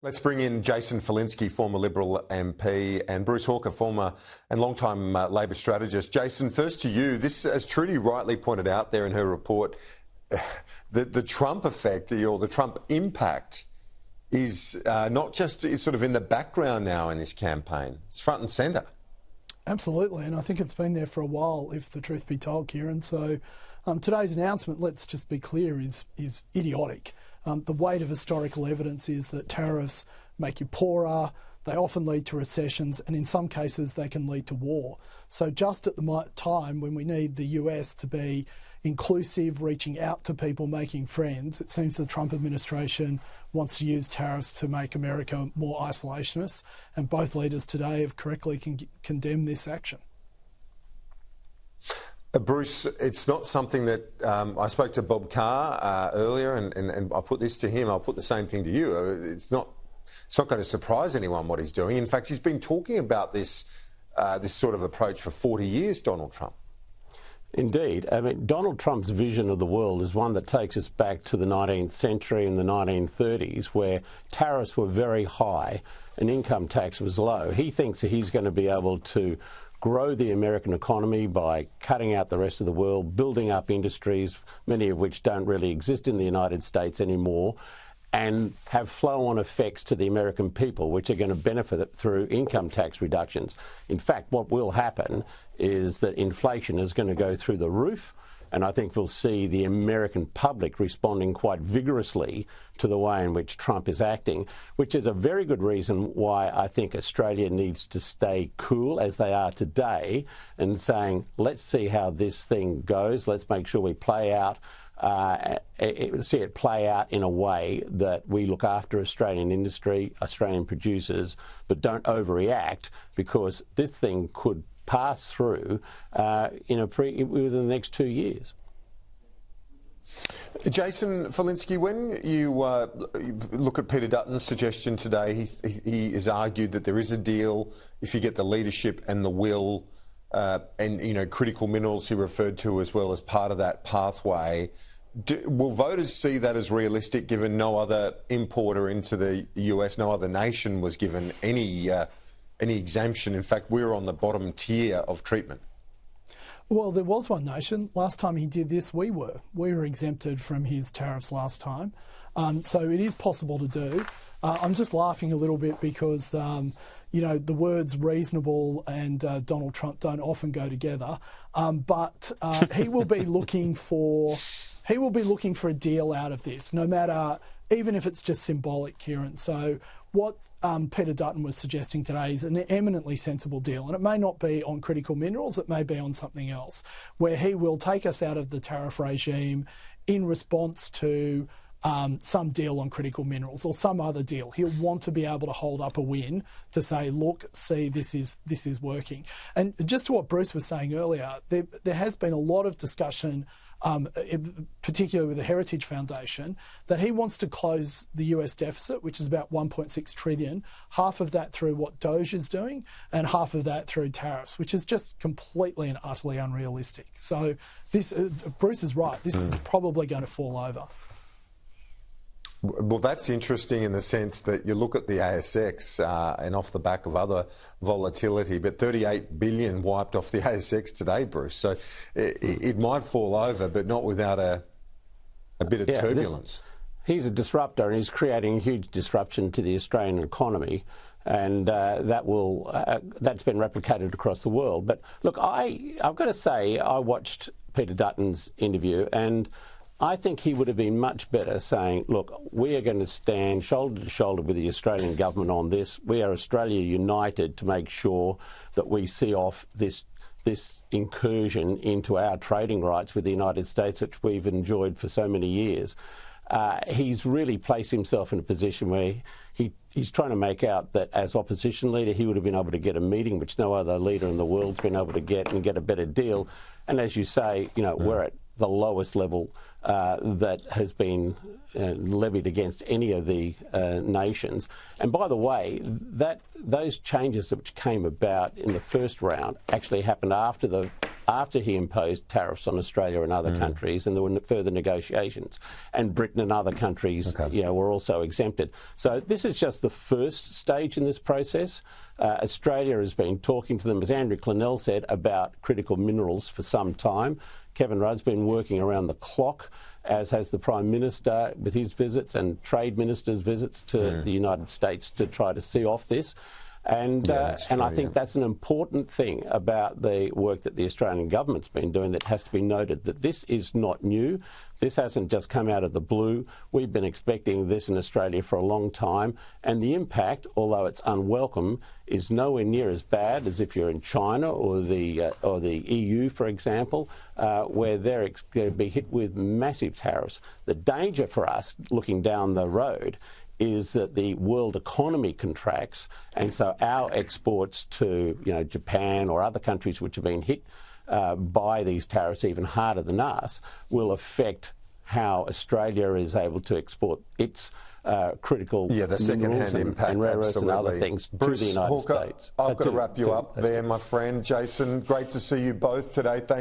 Let's bring in Jason Falinski, former Liberal MP, and Bruce Hawker, former and long-time Labor strategist. Jason, first to you. This, as Trudy rightly pointed out there in her report, the Trump effect or the Trump impact is not just is sort of in the background now in this campaign. It's front and centre. Absolutely, and I think it's been there for a while, if the truth be told, Kieran. So today's announcement, let's just be clear, is idiotic. The weight of historical evidence is that tariffs make you poorer, they often lead to recessions, and in some cases they can lead to war. So just at the time when we need the US to be inclusive, reaching out to people, making friends, it seems the Trump administration wants to use tariffs to make America more isolationist, and both leaders today have correctly condemned this action. Bruce, it's not something that I spoke to Bob Carr earlier, and I put this to him. I'll put the same thing to you. It's not going to surprise anyone what he's doing. In fact, he's been talking about this sort of approach for 40 years, Donald Trump. Indeed. I mean, Donald Trump's vision of the world is one that takes us back to the 19th century and the 1930s, where tariffs were very high and income tax was low. He thinks that he's going to be able to grow the American economy by cutting out the rest of the world, building up industries, many of which don't really exist in the United States anymore, and have flow-on effects to the American people, which are going to benefit through income tax reductions. In fact, what will happen is that inflation is going to go through the roof, and I think we'll see the American public responding quite vigorously to the way in which Trump is acting, which is a very good reason why I think Australia needs to stay cool as they are today and saying, let's see how this thing goes. Let's make sure we play out, see it play out in a way that we look after Australian industry, Australian producers, but don't overreact, because this thing could pass through within the next 2 years. Jason Falinski, when you look at Peter Dutton's suggestion today, he has argued that there is a deal if you get the leadership and the will, and critical minerals he referred to as well as part of that pathway. Will voters see that as realistic, given no other importer into the US, no other nation was given any exemption? In fact, we're on the bottom tier of treatment. Well, there was one nation. Last time he did this, we were exempted from his tariffs last time. So it is possible to do. I'm just laughing a little bit because, the words reasonable and Donald Trump don't often go together. But he will be looking for a deal out of this, no matter, even if it's just symbolic, Kieran. So what Peter Dutton was suggesting today is an eminently sensible deal, and it may not be on critical minerals, it may be on something else, where he will take us out of the tariff regime in response to some deal on critical minerals or some other deal. He'll want to be able to hold up a win to say, look, see, this is working. And just to what Bruce was saying earlier, there has been a lot of discussion, particularly with the Heritage Foundation, that he wants to close the US deficit, which is about 1.6 trillion, half of that through what Doge is doing and half of that through tariffs, which is just completely and utterly unrealistic. So this, Bruce is right, this is probably going to fall over. Well, that's interesting in the sense that you look at the ASX and off the back of other volatility, but 38 billion wiped off the ASX today, Bruce. So it might fall over, but not without a bit of turbulence. He's a disruptor, and he's creating huge disruption to the Australian economy, and that's been replicated across the world. But look, I've got to say, I watched Peter Dutton's interview, and I think he would have been much better saying, look, we are going to stand shoulder to shoulder with the Australian government on this. We are Australia united to make sure that we see off this incursion into our trading rights with the United States, which we've enjoyed for so many years. He's really placed himself in a position where he's trying to make out that as opposition leader, he would have been able to get a meeting which no other leader in the world's been able to get and get a better deal. And as you say, we're at the lowest level that has been levied against any of the nations. And by the way, those changes which came about in the first round actually happened after after he imposed tariffs on Australia and other countries, and there were further negotiations. And Britain and other countries were also exempted. So this is just the first stage in this process. Australia has been talking to them, as Andrew Clennell said, about critical minerals for some time. Kevin Rudd's been working around the clock, as has the Prime Minister with his visits and trade ministers' visits to the United States to try to see off this. And I think that's an important thing about the work that the Australian government's been doing that has to be noted, that this is not new. This hasn't just come out of the blue. We've been expecting this in Australia for a long time, and the impact, although it's unwelcome, is nowhere near as bad as if you're in China or the EU, for example, where they're going to be hit with massive tariffs. The danger for us, looking down the road, is that the world economy contracts, and so our exports to Japan or other countries which have been hit by these tariffs even harder than us will affect how Australia is able to export its critical the second-hand impact, and rare earths and other things Bruce to the United Hawker, States. I've got to wrap you up there, my friend. Jason, great to see you both today. Thanks.